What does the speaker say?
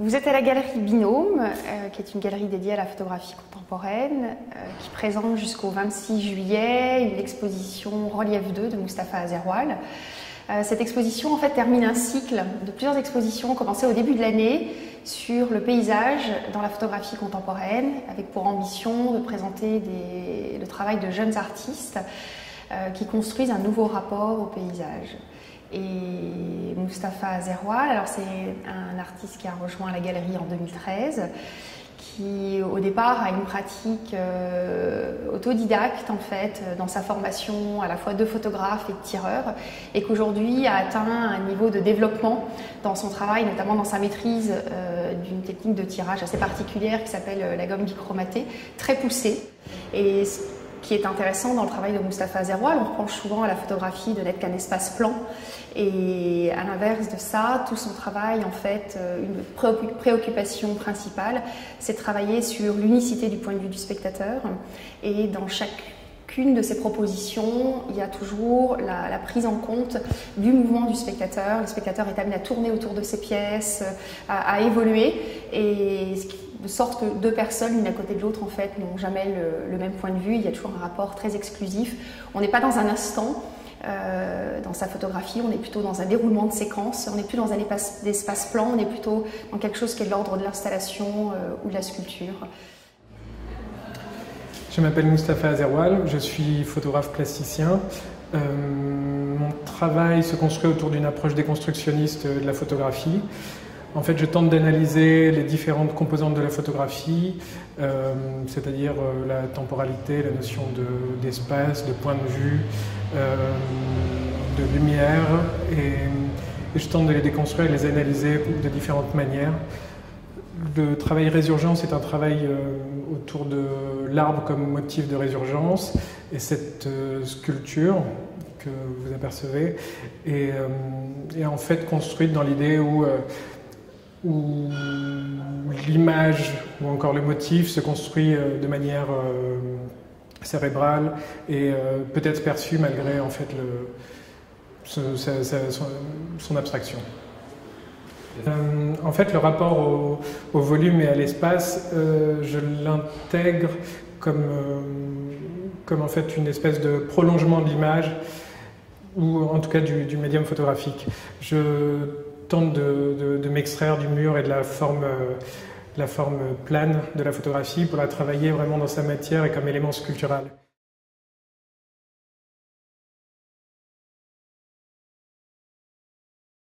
Vous êtes à la galerie Binôme, qui est une galerie dédiée à la photographie contemporaine, qui présente jusqu'au 26 juillet une exposition Relief 2 de Mustapha Azzerwal. Cette exposition en fait termine un cycle de plusieurs expositions commencées au début de l'année sur le paysage dans la photographie contemporaine, avec pour ambition de présenter le travail de jeunes artistes qui construisent un nouveau rapport au paysage. Et Mustapha Azzerwal, alors c'est un artiste qui a rejoint la galerie en 2013, qui au départ a une pratique autodidacte en fait dans sa formation à la fois de photographe et de tireur, et qu'aujourd'hui a atteint un niveau de développement dans son travail, notamment dans sa maîtrise d'une technique de tirage assez particulière qui s'appelle la gomme bichromatée, très poussée. Et ce qui est intéressant dans le travail de Mustapha Azzerwal, on reproche souvent à la photographie de n'être qu'un espace plan, et à l'inverse de ça, tout son travail, en fait, une préoccupation principale, c'est de travailler sur l'unicité du point de vue du spectateur, et dans chacune de ses propositions, il y a toujours la prise en compte du mouvement du spectateur. Le spectateur est amené à tourner autour de ses pièces, à évoluer, et de sorte que deux personnes, l'une à côté de l'autre, en fait, n'ont jamais le même point de vue. Il y a toujours un rapport très exclusif. On n'est pas dans un instant. Dans sa photographie, on est plutôt dans un déroulement de séquence, on n'est plus dans un espace plan, on est plutôt dans quelque chose qui est de l'ordre de l'installation ou de la sculpture. Je m'appelle Mustapha Azzerwal, je suis photographe plasticien. Mon travail se construit autour d'une approche déconstructionniste de la photographie. En fait, je tente d'analyser les différentes composantes de la photographie, c'est-à-dire la temporalité, la notion d'espace, de point de vue, de lumière, et je tente de les déconstruire et de les analyser de différentes manières. Le travail résurgence est un travail autour de l'arbre comme motif de résurgence, et cette sculpture que vous apercevez est en fait construite dans l'idée où l'image ou encore le motif se construit de manière cérébrale et peut-être perçu malgré en fait son abstraction. En fait, le rapport au volume et à l'espace, je l'intègre comme en fait une espèce de prolongement de l'image, ou en tout cas du médium photographique. Je tente de m'extraire du mur et de la forme plane de la photographie pour la travailler vraiment dans sa matière et comme élément sculptural.